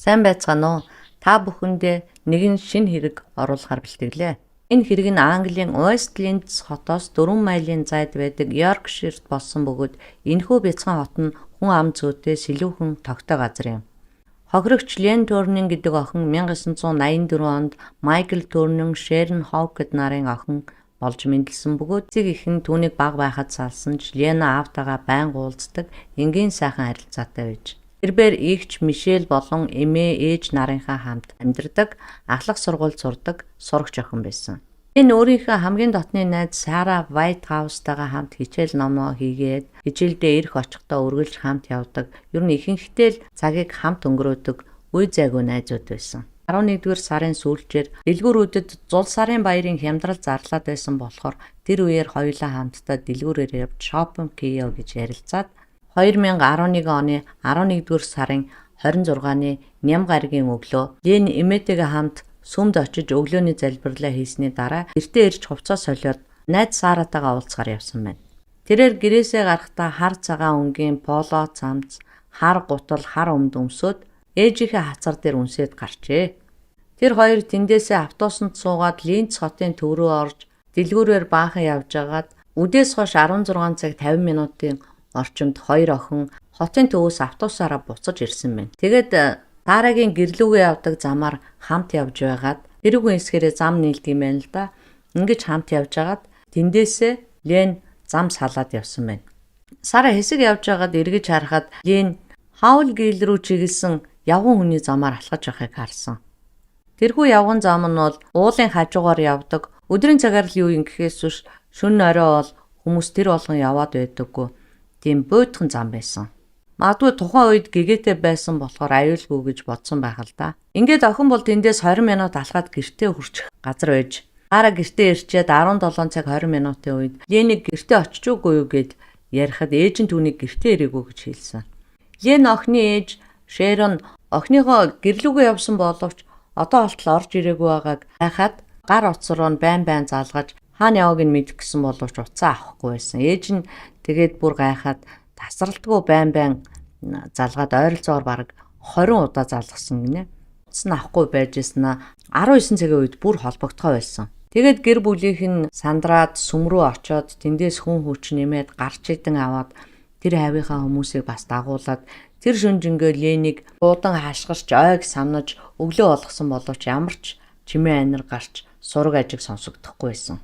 Сайн байцгаана уу? Та бүхэндээ нэгэн шинэ хэрэг оруулахар бэлтгэлээ. Энэ хэрэг нь Английн West Linds хотоос 4 милийн зайд байдаг Yorkshire-т болсон бөгөөд энэхүү бяцхан хот нь хүн ам зүйтэй сэлүүхэн тогттой газар юм. Хохирогч Len Turner гэдэг охин 1984 онд Michael Turner, Sharon Hawkett нарын охин болж мэндэлсэн бөгөөд зэг ихэн түүнийг баг байхад салсан ч Лена аавтайгаа байнга уулздаг энгийн сайхан харилцаатай байж. Тэрээр игч Мишель болон эмээ ээж нарынхаа хамт амьдардаг, ахлах сургуульд сурдаг, сурагч охин байсан. Энэ өөрийнхөө хамгийн дотны найз Сара Whitehouse-тайгаа хамт хичээл номоо хийгээд хичээлдээ ирэх очихдоо үргэлж хамт явдаг. Ер нь ихэнхдээ л цагийг хамт өнгөрөөдөг үе зайгүй найзууд байсан. 11-р сарын сүүлчээр дэлгүүрүүдэд Зул сарын баярын хямдрал зарлаад байсан болохоор тэр үеэр хоёулаа хамтдаа дэлгүүрээр явж шопинг хийё гэж ярилцаад 2011 оны 11-р сарын 26-ны ням гаригийн өглөө Лен эмээтэйгээ хамт сүмд очиж өглөөний залбирлаа хийсний дараа гэртээ ирж хувцас солиод найз Саратайгаа уулзгаар явсан байна. Тэрээр гэрээсээ гарахдаа хар цагаан өнгийн поло цамц, хар гутал, хар өмд өмсөд ээжийнхээ хацар дээр үнсээд гарчээ. Тэр хоёр тэндээсээ автобусанд суугаад Линц хотын төв рүү орж дэлгүүрээр баахан явж агаад үдээс хойш 16 цаг 50 минутын орчимд хоёр охин хотын төвөөс автобусаараа буцаж ирсэн байна. Тэгээд Сарагийн гэрлүүгээ явдаг замаар хамт явж байгаад тэрүүхэн хэсгээрээ зам нийлдэг юм байна л да. Ингэж хамт явж агаад тэндээсээ Лен зам салаад явсан байна. Сара хэсэг явж байгаад эргэж харахад Лен хаул гээл рүү чиглэсэн явган хүний замаар алхаж байхыг харсан. Тэрхүү явган зам нь бол уулын хажуугаар явдаг. Өдрийн цагаар л юу юм гэхээс биш шөнө орой бол хүмүүс тэр болгон яваад байдаггүй. Тийм буйдхан зам байсан. Магадгүй тухайн үед гэгээтэй байсан болохоор аюулгүй гэж бодсон байх л да. Ингээд охин бол тэндээс 20 минут алхаад гэртээ хүрчих газар байж. Сара гэртээ ирчээд 17 цаг 20 минутын үед Ленийг гэртээ очиж үгүй юу гэд ярихад ээж нь түүнийг гэртээ ирээгүй гэж хэлсэн. Лен охины ээж Sharon охиныхоо гэрлүүгээ явсан боловч одоо болтол орж ирээгүй байгааг хайхад гар утас руу байн залгаж хаана явааг нь мэдэх гэсэн боловч уцаа авахгүй байсан. Ээж нь тэгээд бүр гайхаад тасралтгүй байн залгаад ойролцоогоор бараг 20 удаа залгасан гинэ. Утас нь авахгүй байж яснаа 19 цагийн үед бүр холбогдохоо байсан. Тэгээд гэр бүлийнх нь сандраад сүм рүү очоод тэндээс хүн хүч нэмээд гарч иdən аваад тэр хавийнхаа хүмүүсийг бас дагуулад тэр шүнжингээ Ленийг буудан хашгирч ойг самнаж өглөө болгосон боловч ямар ч чимээ анир гарч сураг ажиг сонсогдохгүй байсан.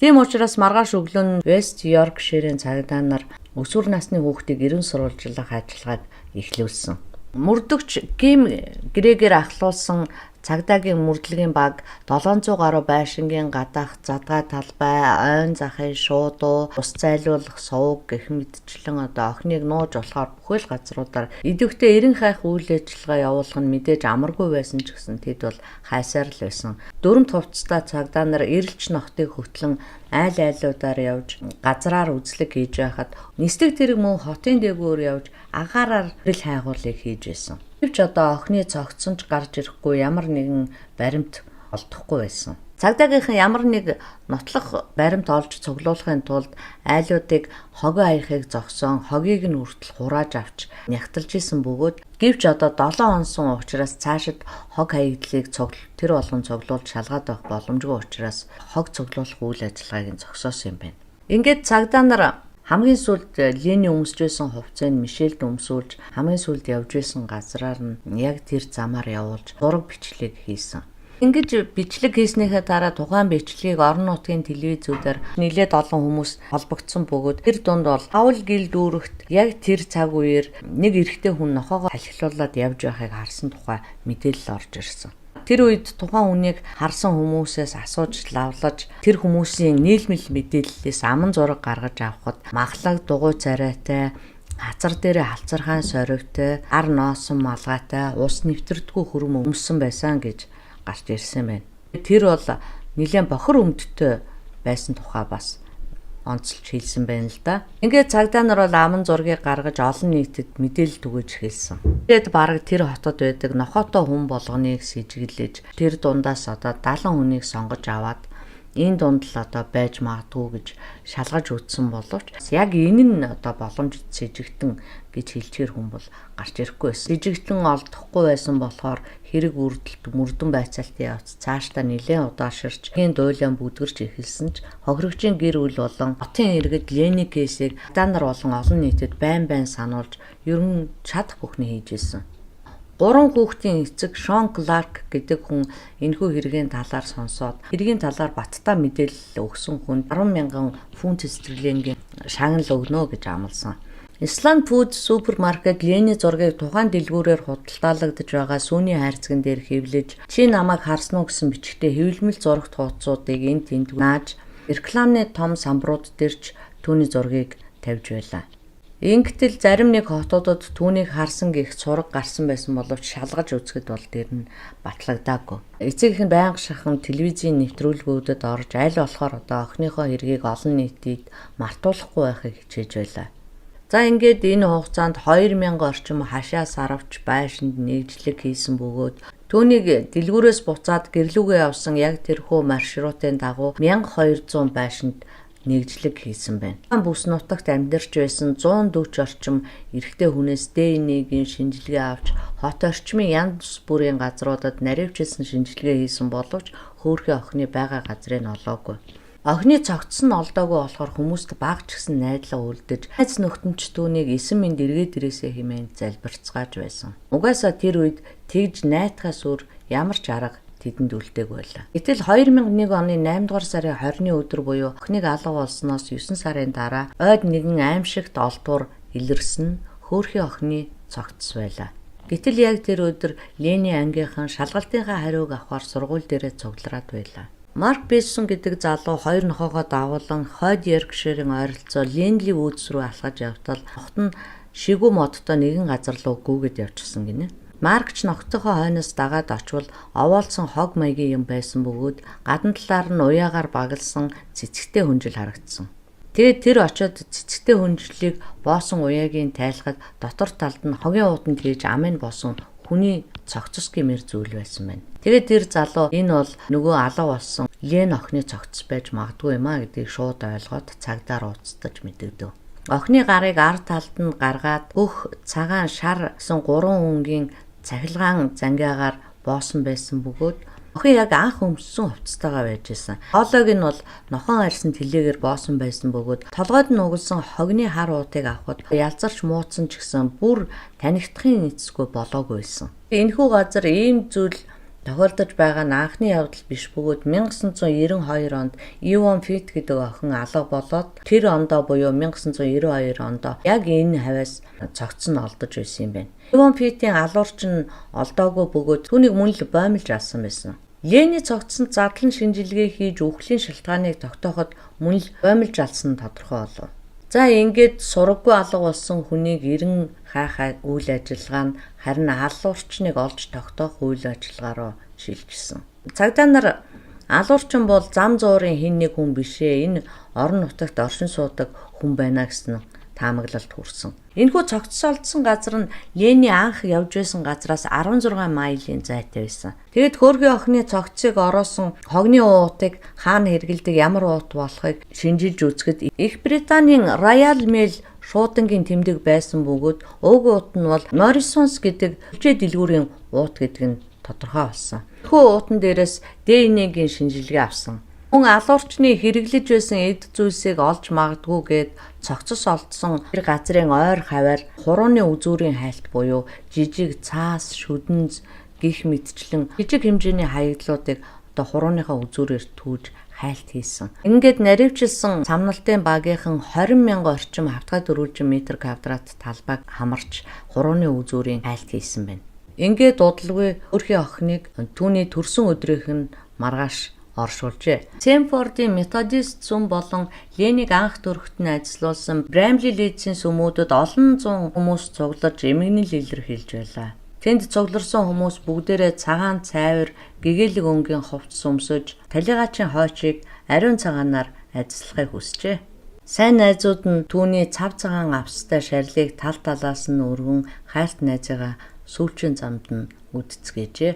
Тийм учраас маргааш өглөө нь West Yorkshire-ийн цагдаа нар өсвөр насны хүүхдийг эрен сурвалжлах ажиллагааг эхлүүлсэн. Мөрдөгч Ким Грегер ахлуулсан цагдаагийн мөрдлөгийн баг 700 гаруй байшингийн гадаах задгай талбай, ойн захын шуудуу, ус зайлуулах сувг гэх мэтчлэн одоо охиныг нууж болохоор бүхэл газруудаар идэвхтэй эрен хайх үйл ажиллагаа явуулах нь мэдээж амаргүй байсан ч гэсэн тэд бол хайсаар л байсан. Дөрөмт хувцастай цагдаа нар эрэлч нохтыг хөтлөн айлуудаар явж газраар үзлэг хийж байхад нислэг тэрэг мөн хотын дээгүүр явж агаараар эрэл хайгуулыг хийж байсан. Гэвч одоо охины цогцсон ч гарч ирэхгүй ямар нэгэн баримт олдохгүй байсан. Цагдаагийнхан ямар нэг нотлох баримт олж цуглуулахын тулд айлуудыг хогоо аяхыг зогсоон хогийг нь хүртэл хурааж авч нягтлж исэн бөгөөд гэвч одоо 7 онсон учраас цаашид хог хаягдлыг тэр болгон цуглуулж шалгаад байх боломжгүй учраас хог цуглуулах үйл ажиллагааг зогсоосон юм байна. Ингээд цагдаа нар хамгийн сүүлд Лений өмсөж байсан хувцсыг Мишельд өмсүүлж хамгийн сүүлд явж байсан газраар нь яг тэр замаар явуулж зураг бичлэг хийсэн. Ингэж бичлэг хийснийхээ дараа тухайн бичлэгийг орон нутгийн телевизүүдээр нэлээд олон хүмүүс холбогдсон бөгөөд тэр дунд бол Паул гил дүүрэгт яг тэр цаг үеэр нэг эрэгтэй хүн нохоогоо халхилуулаад явж байхыг харсан тухай мэдээлэл орж ирсэн. Тэр үед тухайн хүнийг харсан хүмүүсээс асууж лавлаж тэр хүмүүсийн нийлмэл мэдээллээс аман зураг гаргаж авахд махлаг дугуй царайтай, хазар дээрээ халцархаан соригтой, ар ноосон малгайтай, ус нэвтрдэггүй хөрөм өмссөн байсан гэж гарч ирсэн байна. Тэр бол нэлээд бохор өмдтэй байсан тухай бас онцлж хэлсэн байна л да. Ингээд цагдаа нар бол аман зургийг гаргаж олон нийтэд мэдээлэл түгэж хэлсэн. Тэгээд бараг тэр хотод байдаг нохотой хүн болгоныг сэжиглэж тэр дундаас одоо 70 хүнийг сонгож аваад энэ дунд л одоо байж магадгүй гэж шалгаж үзсэн боловч яг энэ нь одоо боломжит сэжигтэн гэж хэлчихэр хүн бол гарч ирэхгүй байсан. Сэжигтэн олдохгүй байсан болохоор хэрэг үрдэлт мөрдөн байцаалтын явц цаашдаа нэлээд удааширч хийн дуйлан бүдгэрч эхэлсэн ч хохирогчийн гэр бүл болон хотын иргэд Лений кейсийг стандар болон олон нийтэд байн сануулж ерөн чадах бүхний хийжсэн. 3 хүүхдийн эцэг Шон Кларк гэдэг хүн энэхүү хэргийн талаар сонсоод хэргийн талаар баттаа мэдээлэл өгсөн хүнд 10,000 фунт стерлингийн шагнал өгнө гэж амласан. Исланд Фуд супермаркет Лений зургийг тухайн дэлгүүрээр худалдаалагдж байгаа сүүний хайрцаган дээр хэвлэж "Чи намайг харсан уу?" гэсэн бичгтээ хэвлэмэл зурагт хуудсуудыг энд тэнд нааж рекламны том самбарууд дээрч түүний зургийг тавьж байлаа. Ингэтэл зарим нэг хотуудад түүнийг харсан гэх зураг гарсан байсан боловч шалгаж үзэхэд бол тэр нь батлагдаагүй. Эцэг их нь байнга шахан телевизийн нэвтрүүлгүүдэд орж аль болохоор одоо охиныхоо хэргийг олон нийтэд мартуулахгүй байхыг хичээж байлаа. За ингээд энэ хугацаанд 2000 орчим хашаа сарвч байшинд нэгжлэг хийсэн бөгөөд түүнийг дэлгүүрээс буцаад гэрлүүгээ явсан яг тэрхүү маршрутын дагуу 1200 байшинд нэгжлэг хийсэн байна. Бүс нутагт амьдарч байсан 140 орчим эрэгтэй хүнээс ДНХ-ийн шинжилгээ авч хот орчмын янз бүрийн газруудад наривчилсан шинжилгээ хийсэн боловч хөөрхөн охины байгаа газрыг олоогүй. Охины цогцсон олдоогүй болохоор хүмүүст баг ч гэсэн найдлага үлдэж найз нөхдөмч түүнийг эсэн минь дэргээд ирээсэ хэмээн залбирцгааж байсан. Угаасаа тэр үед тэгж найтахаас өөр ямар ч арга тэдэнд үлдээг байлаа. Гэтэл 2001 оны 8 дугаар сарын 20-ны өдөр буюу охиныг алга болсноос 9 сарын дараа ойд нэгэн аимшигт олдвор илэрсэн хөөрхөн охины цогцс байлаа. Гэтэл яг тэр өдөр Лений ангийнхан шалгалтынхаа хариуг авахар сургууль дээрээ цуглараад байлаа. Марк Бессон гэдэг залуу хоёр нохоогоо дагуулan хойд Йоркширийн ойролцоо Ленли Вудс руу алхаж явтал нохот нь шигүү модтой нэгэн газар руу гүйгээд явчихсан гинэ. Марк ч ногтойхоо хойноос дагаад очвол овоолсон хог маягийн юм байсан бөгөөд гадна талаар нь уяагаар багалсан цэцэгтэй хүнжил харагдсан. Тэгээд тэр очиод цэцэгтэй хүнжлийг боосон уяагийн тайлахад дотор талд нь хогийн ууданд хийж амын босон хүний цогцос гэмээр зүйл байсан байна. Тэгээд тэр залуу энэ бол нөгөө алга болсон Лен охины цогцос байж магадгүй юм а гэдгийг шууд ойлгоод цагдаар ууцтаж мэдэгдэв. Охины гарыг ард талд нь гаргаад бүх цагаан шар гэсэн 3 өнгийн цахилгаан зангиагаар боосон байсан бөгөөд охин яг анх өмссөн хувцастайгаа байж исэн. Хоолойг нь бол нохон арьсан тэлээгээр боосон байсан бөгөөд толгойд нь угалсан хогны хар уутыг авахд ялзарч муудсан ч гэсэн бүр танигдахын эцэсгүй болоогүй байсан. Энэхүү газар ийм зүйл тохиолдож байгаа нь анхны явдал биш бөгөөд 1992 онд Иван Фит гэдэг охин алга болоод тэр ондоо буюу 1992 ондоо яг энэ хавьяас цогцсон олдож байсан юм байна. Иван Фитийн алуурч нь олдоогүй бөгөөд түүнийг мөн л боомлж алсан байсан. Лений цогцсонд задлан шинжилгээ хийж үхлийн шалтгааныг тогтооход мөн л боомлж алсан нь тодорхой болов. За ингээд сураггүй алга болсон хүнийг эрен хаахаа үйл ажиллагаа нь харин алуурчныг олж тогтоох үйл ажиллагаа руу шилжсэн. Цагдаа нар алуурчин бол зам зуурын хин нэг хүн бишээ, энэ орон нутагт оршин суудаг хүн байна гэсэн таамаглалд хүрсэн. Энэхүү цогцсолдсон газар нь Лений анх явж байсан газраас 16 милийн зайтай байсан. Тэгэд хөөрхөн охины цогцсыг ороосон хогны уутыг хаана хэрэгэлдэг, ямар уут болохыг шинжилж үзэхэд Их Британийн Royal Mail шуудангийн тэмдэг байсан бөгөөд уг уут нь бол Morrisons гэдэг хөлжээ дэлгүүрийн уут гэдэг нь тодорхой болсон. Хөө уутан дээрээс ДНХ-ийн шинжилгээ авсан. Хүн алуурчны хэрэглэж байсан эд зүйлсийг олж магадгүйгээд цогцос олдсон тэр газрын ойр хаваар хурууны үзүүрийн хайлт буюу жижиг цаас, шүдэнз гих мэтчлэн жижиг хэмжээний хаягдлуудыг одоо хурууныхаа үзүүрээр түүж хайлт хийсэн. Ингээд наривчилсан самналтын багийнхан 20,000 орчим хавтгай дөрвөлжин метр квадрат талбайг хамарч хурууны үзүүрийн хайлт хийсэн байна. Ингээд дуудлагүй өөрхийн охиныг түүний төрсөн өдрийнх нь маргааш оршуулжээ. Сэмфордын методист сүм болон Ленийг анх төрөхт нь ажиллуулсан Брамли Лидсийн сүмүүдэд олон зуун хүмүүс цуглаж эмгэнэл илэрхийлж байлаа. Тэнд цугларсан хүмүүс бүгдээрээ цагаан цайвар, гэгээлэг өнгийн хувцас өмсөж, талигаачийн хойчийг ариун цагаанаар ажиллахыг хүсжээ. Сайн найзууд нь түүний цав цагаан австай шарлыг тал талаас нь өргөн хайрт найзыгаа сүүлчийн замд нь үдцгээжээ.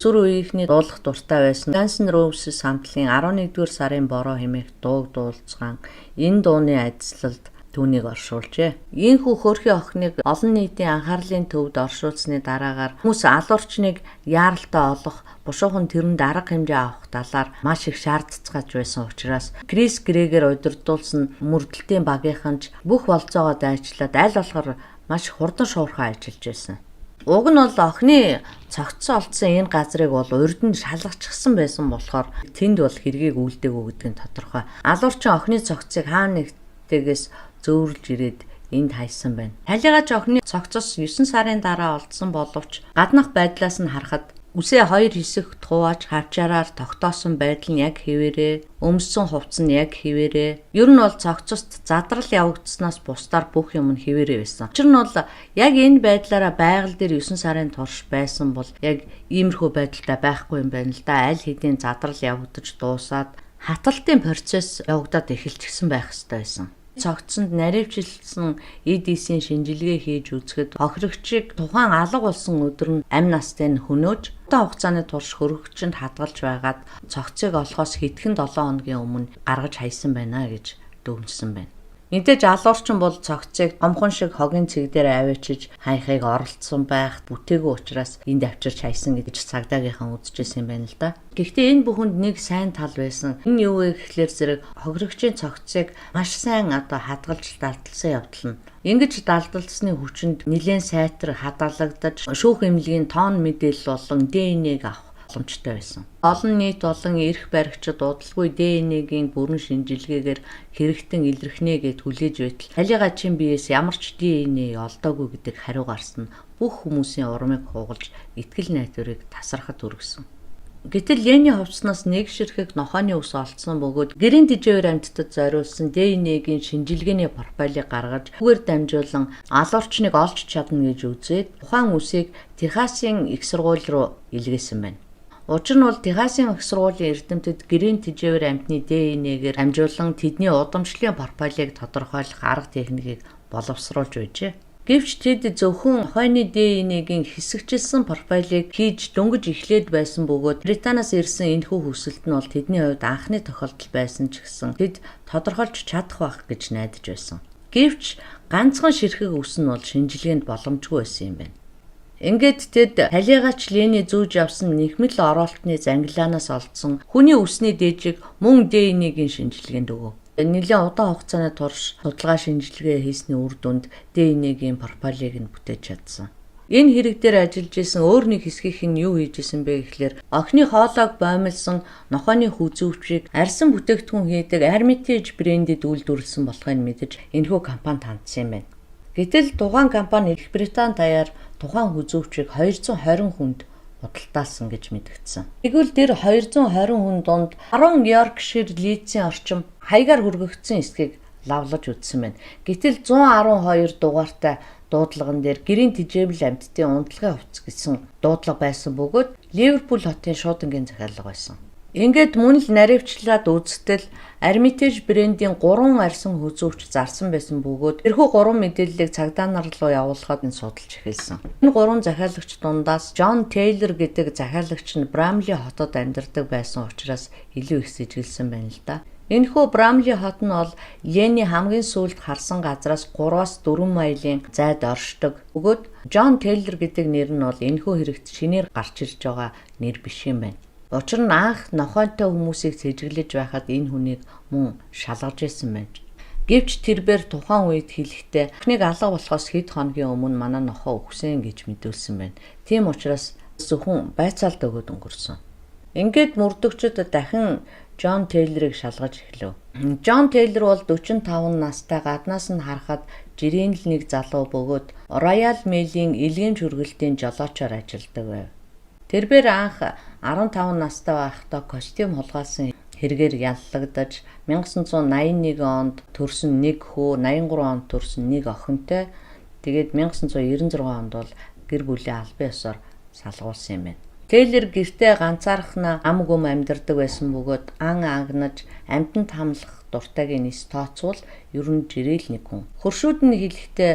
Зүр үеийнхний дуулах дуртай байсан Guns N' Roses хамтлагийн 11-р сарын бороо хэмээх дууг дуулцгаан энэ дууны ажиллалд түүнийг оршуулжээ. Ийхүү хөөрхий охиныг олон нийтийн анхаарлын төвд оршуулсны дараагаар хүмүүс алуурчныг яаралтай олох, бушуухан тэрэнд арга хэмжээ авах талаар маш их шаардцгааж байсан учраас Крис Грегер удирдуулсан мөрдөлтийн багийнхан ч бүх болцоогоо дайчлаад аль болохоор маш хурдан шуурхай ажиллаж байсан. Уг нь бол охины цогцсон олдсон энэ газрыг бол урд нь шалгачихсан байсан болохоор тэнд бол хэргийг үлдээгүү гэдэг нь тодорхой. Алуурчин охины цогцыг хаана нэгтэйгээс зөөврлж ирээд энд хайсан байна. Талигаач охины цогцос 9 сарын дараа олдсон боловч гаднах байдлаас нь харахад үсээ хоёр хэсэгт хувааж хавчаараар тогтоосон байдал нь яг хэвээрээ, өмссөн хувцас нь яг хэвээрээ. Ер нь бол цогцост задрал явагдсанаас бусдаар бүх юм нь хэвээрээ байсан. Учир нь бол яг энэ байдлаараа байгаль дээр 9 сарын турш байсан бол яг иймэрхүү байдалтай байхгүй юм байна л да. Аль хэдийн задрал явагдаж дуусаад хаталтын процесс явагдаад эхэлчихсэн байх ёстой байсан. Цогцсонд наривчлсан EDC-ийн шинжилгээ хийж үзэхэд хохирогчийг тухайн алга болсон өдөр нь амь настай нь хөнөөж удаан хугацааны турш хөрөгчөнд хадгалж байгаад цогцыг олохоос хэдхэн 7 хоногийн өмнө гаргаж хайсан байна гэж дүгнсэн байна. Мэдээж алуурчин бол цогцыг гомхон шиг хогийн цэг дээр аваачиж хайхыг оролцсон байх бүтээгүй учраас энд авчирч хайсан гэж цагдаагийнхан үзчихсэн юм байна л да. Гэхдээ энэ бүхэнд нэг сайн тал байсан. Энэ юу вэ гэхлээр зэрэг хохирогчийн цогцыг маш сайн хадгалж далдалсан явдал нь. Ингэж далдалсны хүчинд нэлээд сайтар хадгалагдаж шүүх эмнэлгийн тоон мэдээлэл болон ДНХ-г авах боломжтой байсан. Олон нийт болон эрх баригчид удалгүй ДНХ-гийн бүрэн шинжилгээгээр хэрэгтэн илэрхнэ гэд хүлээж байтал талигаачин биеэс ямар ч ДНХ олдоогүй гэдэг хариу гарсан бүх хүмүүсийн урмыг хугалж итгэл найдварыг тасархад хүргэсэн. Гэтэл Лений хувцснаас нэг ширхэг нохооны ус олдсон бөгөөд гэрийн дижээр амьтдад зориулсан ДНХ-гийн шинжилгээний профайлыг гаргаж түүгээр дамжуулан алуурчныг олж чадна гэж үзээд тухайн үсийг Техасын их сургууль руу илгээсэн байна. Учир нь бол Техасын их сургуулийн эрдэмтэд гэрийн дижээр амьтны ДНХ-гээр дамжуулан тэдний удамшлын профайлыг тодорхойлох арга техникийг боловсруулж байжээ. Гэвч тэд зөвхөн хойны ДНХ-гийн хэсэгчилсэн профайлыг хийж дөнгөж эхлээд байсан бөгөөд Британаас ирсэн энэхүү хүсэлт нь бол тэдний хувьд анхны тохиолдол байсан ч гэсэн тэд тодорхойлж чадах байх гэж найдаж байсан. Гэвч ганцхан ширхэг үс нь бол шинжилгээнд боломжгүй байсан юм байна. Ингээд тэд талигаач Лений зүүж явсан нэхмэл оролтны зангилаанаас олдсон хүний үсний дээжийг мөн ДНХ-гийн шинжилгээнд өгөв. Нэлээд удаан хугацааны турш судалгаа шинжилгээ хийсний үр дүнд ДНХ-гийн профайлыг нь бүтээж чадсан. Энэ хэрэг дээр ажиллаж исэн өөр нэг хэсгийнх нь юу хийж исэн бэ гэхлээр охины хоолойг боомлсон нохооны хүзүүвчийг арьсан бүтээгдэхүүн хийдэг Hermitage брэндэд үйлдвэрлэсэн болохыг мэдэж энэхүү компанид хандсан юм байна. Гэтэл тухайн компани Их Британь даяар тухайн хүзүүвчийг 220 хүнд худалдаалсан гэж мэдгдсэн. Тэгвэл тэр 220 хүн донд 10 Yorkshire Leeds-ийн орчим хаягаар хүргэгдсэн эсхийг лавлаж үзсэн байна. Гэтэл 112 дугаартай дуудлаган дээр гэрийн тижээбэл амьтдын унтлагын хувцас гэсэн дуудлага байсан бөгөөд Ливерпул хотын шуудангийн захиалга байсан. Ингээд мөн л наривчлаад үзтэл Hermitage брендийн 3 арьсан хүзүүвч зарсан байсан бөгөөд тэрхүү 3 мэдээллийг цагдаа нар руу явуулахад нь судалж эхэлсэн. Энэ 3 захиалагч дундаас John Taylor гэдэг захиалагч нь Bramley хотод амьдардаг байсан учраас илүү их сэжиглсэн байна л да. Энэхүү Bramley хот нь бол Лений хамгийн сүүлд харсан газраас 3-4 милийн зайд оршдог. Бөгөөд John Taylor гэдэг нэр нь бол энэхүү хэрэгт шинээр гарч ирж байгаа нэр биш юм байна. Учир нь анх нохойтой хүмүүсийг сэжиглэж байхад энэ хүнийг мөн шалгаж исэн байна. Гэвч тэрээр тухайн үед хэлэхдээ охиныг алга болохоос хэд хоногийн өмнө манай нохоо өгсөн гэж мэдүүлсэн байна. Тийм учраас зөвхөн байцаалд өгөөд өнгөрсөн. Ингээд мөрдөгчд дахин John Taylor-ыг шалгаж эхлэв. John Taylor бол 45 настай, гаднаас нь харахад жирийн л нэг залуу бөгөөд Royal Mail-ийн илгээмж хүргэлтийн жолоочоор ажилладаг байв. Тэрээр анх 15 настай байхдаа костюм хулгайлсан хэрэгээр яллагдаж 1981 онд төрсөн нэг хүү, 83 онд төрсөн нэг охинтой, тэгээд 1996 онд бол гэр бүлийн албан ёсоор салгуулсан юм байна. Тейлер гэртээ ганцаархнаа ам гүм амьдардаг байсан бөгөөд ан агнаж амьтанд хамлах дуртайг нь тооцвол ер нь жирээл нэг хүн. Хөршүүд нь хэлэхдээ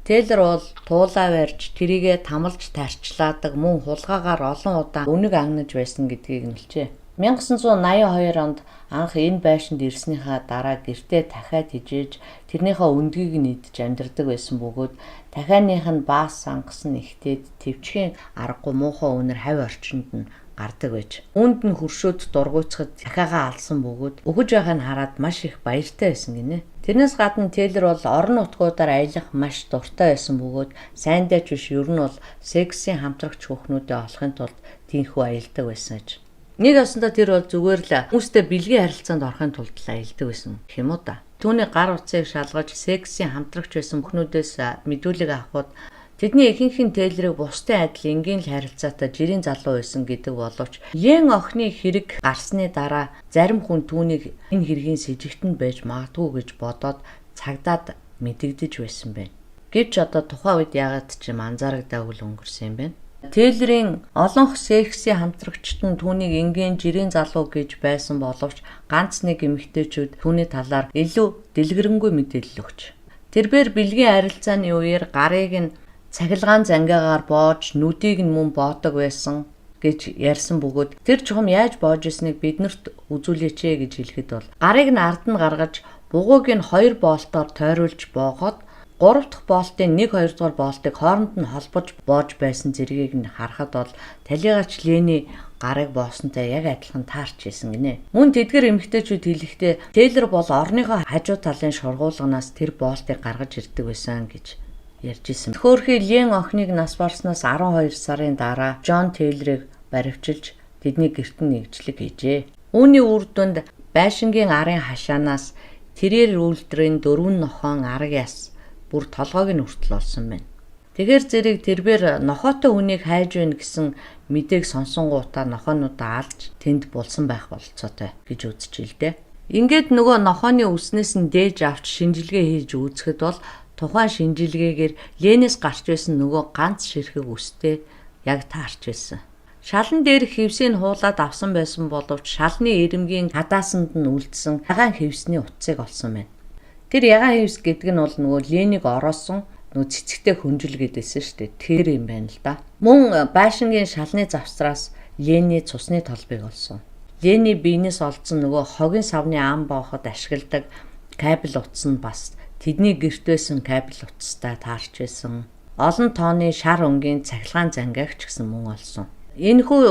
Тейлор бол туулаа барьж тэрийгэ тамалж тарчлаадаг, мөн хулгаагаар олон удаа үнэг ангнаж байсан гэдгийг нэлжээ. 1982 онд анх энэ байшинд ирснийхаа дараа гэртээ дахиад хижээж тэрнийхээ өндгийг нь идэж амьдардаг байсан бөгөөд дахианых нь баас сангас нь ихтээд төвчхийн аргагүй муухай үнэр хавь орчинд нь гардаг байж. Үүнд нь хөршөөд дургуйцахад дахиагаа алсан бөгөөд өгөж байгааг нь хараад маш их баяртай байсан гинэ. Тэрнээс гадна Тейлор бол орон нутгуудаар аялах маш дуртай байсан бөгөөд сайндаа ч биш ер нь бол сексийн хамтрагч хүүхнүүдээ олохын тулд тийхүү аялдаг байсан аж. Нэг ясандаа тэр бол зүгээр л хүмүүстэй бэлгийн харилцаанд орохын тулд аялдаг байсан гэх юм уу та. Түүний гар утсыг шалгаж сексийн хамтрагч байсан бүхнүүдээс мэдүүлэг авахд тэдний ихэнх нь Тейлорыг бусдын адил энгийн л харилцаатай жирийн залуу байсан гэдэг боловч Лен охины хэрэг гарсны дараа зарим хүн түүнийг энэ хэргийн сэжигтэнд байж магадгүй гэж бодоод цагдаад мэдэгдэж байсан байна. Гэвч одоо тухайн үед яагаад ч юм анзаарагдаагүй өнгөрсөн юм бэ? Тейлорын олонх сексийн хамтрагчид нь түүнийг энгийн жирийн залуу гэж байсан боловч ганц нэг эмэгтэйчүүд түүний талаар илүү дэлгэрэнгүй мэдээлэл өгч. Тэрээр бэлгийн харилцааны үеэр гарыг нь цахилгаан зангиагаар боож нүдийг нь мөн боодог байсан гэж ярьсан бөгөөд тэр чухам яаж боож ирснийг биднэрт үзүүлээч гэж хэлэхэд бол гарыг нь ард нь гаргаж бугууг нь 2 боолтоор тойруулж боогоод 3 дахь боолтын 1-2 дугаар боолтыг хооронд нь холбож боож байсан зэргийг нь харахад бол талигач Лений гарыг боосонтой яг адилхан таарч исэн гинэ. Мөн тэдгэр эмэгтэйчүүд хэлэхдээ Тейлор бол орныхоо хажуу талын шургуулганаас тэр боолтыг гаргаж ирдэг байсан гэж ярьж исэн. Хөөхий Лен охиныг нас барснаас 12 сарын дараа Джон Тейлорыг баривчилж тэдний гэрт нь нэгжлэг хийжээ. Үүний үр дүнд байшингийн арын хашаанаас тэрээр үйлдвэрийн 4 нохойн арга яс бүр толгойг нь хүртэл олсон байна. Тэгэхэр зэрэг тэрээр нохоотой хүнийг хайж байна гэсэн мэдээг сонсонгуудаа нохоонуудаа алж тэнд булсан байх болцоотой гэж үзчихэ л дээ. Ингээд нөгөө нохооны үснээс нь дээж авч шинжилгээ хийж үзэхэд бол тухайн шинжилгээгээр Ленээс гарч байсан нөгөө ганц ширхэг үстэй яг таарч байсан. Шалан дээр хевсийг хуулаад авсан байсан боловч шалны ирэмгийн хадаасанд нь үлдсэн ягаан хевсний утсыг олсон байна. Тэр ягаан хевс гэдэг нь бол нөгөө Ленийг ороосон нөгөө цэцэгтэй хүнжил гэдээсэн шүү дээ. Тэр юм байна л да. Мөн байшингийн шалны завсраас Лений цусны толбыг олсон. Лений биенээс олдсон нөгөө хогийн савны ам бооход ашигладаг кабель утас нь бас тэдний гэрт байсан кабель утастай таарч байсан. Олон тооны шар өнгийн цахилгаан зангиагч гэсэн мөн олсон. Энэхүү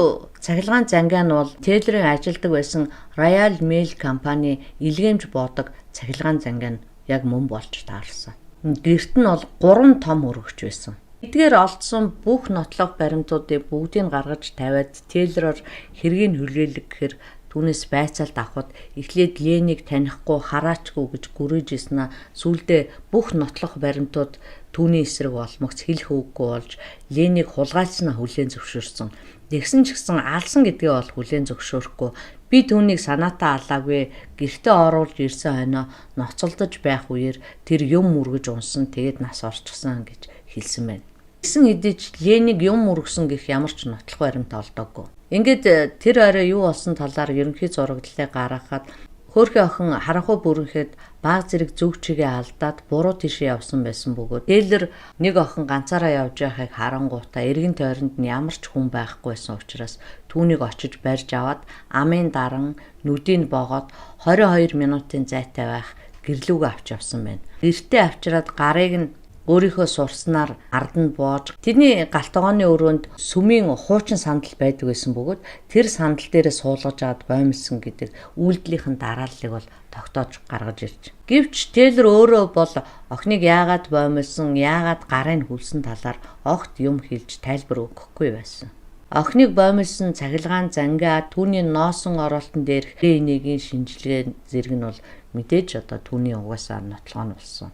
цахилгаан зангиа нь бол Тейлорын ажилладаг байсан Royal Mail компани илгээмж боодог цахилгаан зангиа нь яг мөн болж таарсан. Гэрт нь бол 3 том өргөч байсан. Эдгээр олдсон бүх нотлох баримтуудыг бүгдийг гаргаж тавиад Тейлороор хэргийг хүлээлгэх гэхээр түүнээс байцаалт авахд эхлээд Ленийг танихгүй хараачгүй гэж гүрэж ирсэн. Сүүлдээ бүх нотлох баримтууд түүний эсрэг олмогц хэлэх үггүй болж Ленийг хулгайлснаа хүлээн зөвшөөрсөн. Тэгсэн ч гэсэн алсан гэдгээ бол хүлээн зөвшөөрөхгүй. Би түүнийг санаатаа алаагүй гэртээ оруулж ирсэн хойноо ноцолдож байх үеэр тэр юм мөргөж унсан тэгээд нас орчихсан гэж хэлсэн байна. Гэсэн хэдий ч Ленийг юм мөргсөн гэх ямар ч нотлох баримт олдоогүй. Ингээд тэр орой юу болсон талаар ерөнхий зураглалыг гаргахад хөөхий охин харанхуй бүрэнхэд баг зэрэг зүг чигээ алдаад буруу тишээ явсан байсан бөгөөд Тейлор нэг охин ганцаараа явж байхыг харангуутаа эргэн тойронд нь ямар ч хүн байхгүй байсан учраас түүнийг очиж барьж аваад амын даран нүдийг богоод 22 минутын зайтай байх гэрлүүгээ авч явсан байна. Гэртээ авчираад гарыг нь өөрийнхөө сурснаар ард нь боож тэдний галтгооны өрөөнд сүмийн хуучин сандал байдаг байсан бөгөөд тэр сандал дээрээ суулгаж аваад боомлсон гэдэг үйлдэлийнхэн дарааллыг бол тогтоож гаргаж ирж. Гэвч Тейлор өөрөө бол охиныг яагаад боомлсон, яагаад гарыг хүлсэн талаар огт юм хэлж тайлбар өгөхгүй байсан. Охиныг боомлсон цахилгаан зангиа түүний носон оролтон дээр ХНХ-ийн шинжилгээ зэрэг нь бол мэдээж одоо түүний угаасаар нотлоо нь болсон.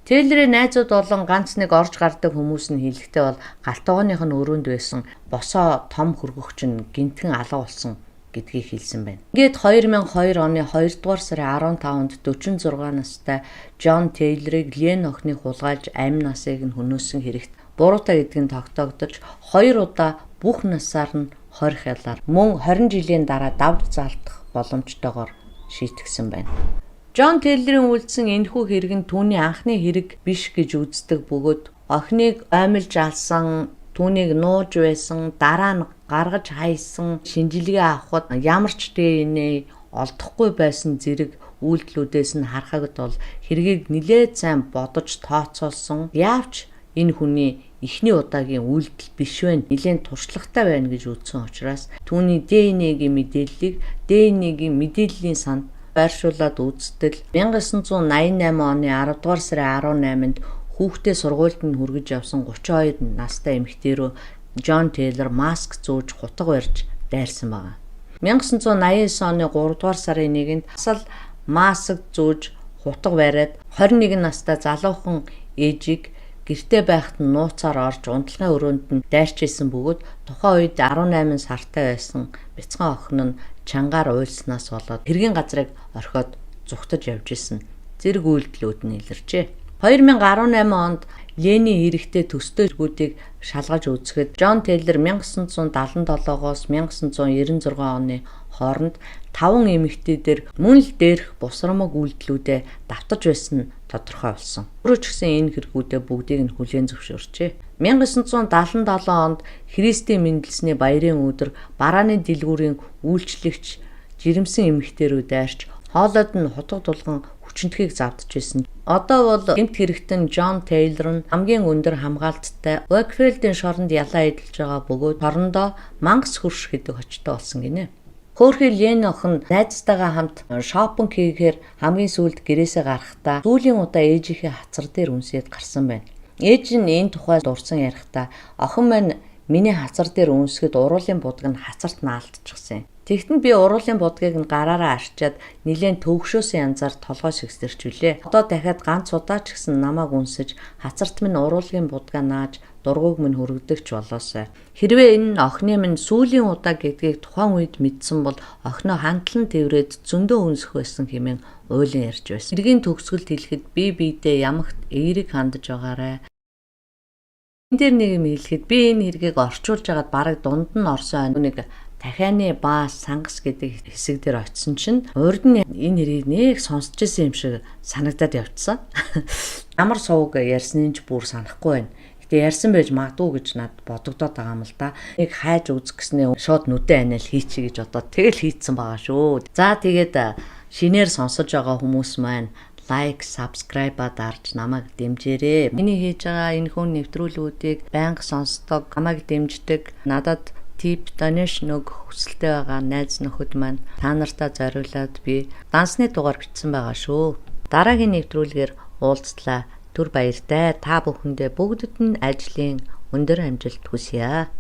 Тейлорын найзууд болон ганц нэг орж гардаг хүмүүс нь хэлэхдээ бол галтгооных нь өрөөнд байсан босоо том хөргөгч нь гинтхэн алга болсон гэдгийг хэлсэн байна. Ингээд 2002 оны 2 дугаар сарын 15-нд 46 настай Джон Тейлорыг Лен охиныг хулгайлж амь насыг нь хөнөөсөн хэрэгт буруутай гэдгийг тогтоогдож 2 удаа бүх насаар нь хорих ялаар мөн 20 жилийн дараа давд залтах боломжтойгоор шийтгсэн байна. Джон Тейлорын үйлдсэн энэхүү хэрэг нь түүний анхны хэрэг биш гэж үздэг бөгөөд охиныг аймлж алсан, түүнийг нууж байсан, дараа нь гаргаж хайсан, шинжилгээ авахд ямар ч ДНА олдохгүй байсан зэрэг үйлдэлүүдээс нь харахад бол хэргийг нэлээд сайн бодож тооцоолсон. Яавч энэ хүний эхний удаагийн үйлдэл биш вэ? Нэлээд туршлагатай байна гэж үзсэн учраас түүний ДНА-гийн мэдээллийн санд байршуулад үзтэл 1988 оны 10 дугаар сарын 18-нд хүүхдээ сургуульд нь хүргэж явсан 32 настай эмэгтэй рүү Джон Тейлор маск зүүж хутга барьж дайрсан байна. 1989 оны 3 дугаар сарын 1-нд асал маск зүүж хутга бариад 21 настай залуухан ээжийг гэртээ байхад нь нууцаар орж унтлагын өрөөнд нь дайрч исэн бөгөөд тухайн үед 18 сартай байсан бяцхан охин нь чангаар уйлснаас болоод хэргийн газрыг орхиод зүгтэж явж исэн зэрэг үйлдэлүүд нь илэрчээ. 2018 онд Лений хэрэгтэй төстэй эргүүдийг шалгаж үзэхэд Джон Тейлор 1977-оос 1996 оны хооронд 5 эмэгтэйдэр мөн л дээрх бусрамаг үйлдэлүүдэд давтаж байсан нь тодорхой болсон. Өөрөө ч гэсэн энэ хэрэгүүдээ бүгдийг нь хүлээн зөвшөөрчээ. 1977 онд Христийн мэндэлсний баярын өдөр барааны дэлгүүрийн үйлчлэгч жирэмсэн эмэгтэйрүү дайрч хоолойд нь хутга тулган хүчнэтхийг завдж байсан. Одоо бол гэмт хэрэгтэн Джон Тейлор нь хамгийн өндөр хамгаалттай Уокфилдийн шоронд ялаа эдэлж байгаа бөгөөд шорондоо мангас хөрш гэдэг очтой болсон гинэ. Хөөрхий Лени охин найзтайгаа хамт шопинг хийхээр хамгийн сүүлд гэрээсээ гарахдаа сүүлийн удаа ээжийнхээ хацар дээр үнсээд гарсан байна. Ээж нь энэ тухай дурсан ярихдаа охин маань миний хацар дээр үнсгэд уруулын будаг нь хацарт наалтчихсан. Тэгтэн би уруулын будгийг нь гараараа арчаад нилээн төвөгшөөсөн янзаар толгой шигсэрчвүлээ. Одоо дахиад ганц удаа ч гэсэн намайг үнсэж хацарт минь уруулын будгаа нааж дургуг минь хөргөдөгч болоосай. Хэрвээ энэ нь охины минь сүүлийн удаа гэдгийг тухайн үед мэдсэн бол охиноо хандлан тэврээд зөндөө үнсэх байсан хэмээн уйлан ярьж байсан. Хэргийн төгсгөлд хэлэхэд би биедээ ямагт эерэг хандаж байгаарэ. Энд дээр нэг юм хэлэхэд би энэ хэргийг орчуулж агаад бараг дунд нь орсон нэг дахианы баа сангас гэдэг хэсэг дээр очисон чинь урд нь энэ хэрийг нэг сонсч ирсэн юм шиг санагдаад явцсан. Ямар сувг ярьсныг ч бүр санахгүй байна. Гэтэ ярьсан байж магадгүй гэж над бодогдоод байгаа юм л да. Нэг хайж үзэх гэснээ шууд нүдэн аниал хийчихье гэж одоо тэгэл хийцэн байгаа шүү. За тэгээд шинээр сонсож байгаа хүмүүс маань лайк, subscribe-а дарж намайг дэмжээрэй. Миний хийж байгаа энэ хүн нэвтрүүлгүүдийг байнга сонсдог, намайг дэмждэг, надад тип donation өгөх хүсэлтэй байгаа найз нөхөд маань та нартаа зориулаад би дансны дугаар бичсэн байгаа шүү. Дараагийн нэвтрүүлгээр уулзлаа. Түр баяртай. Та бүхэндээ бүгдэд нь ажлын өндөр амжилт хүсье.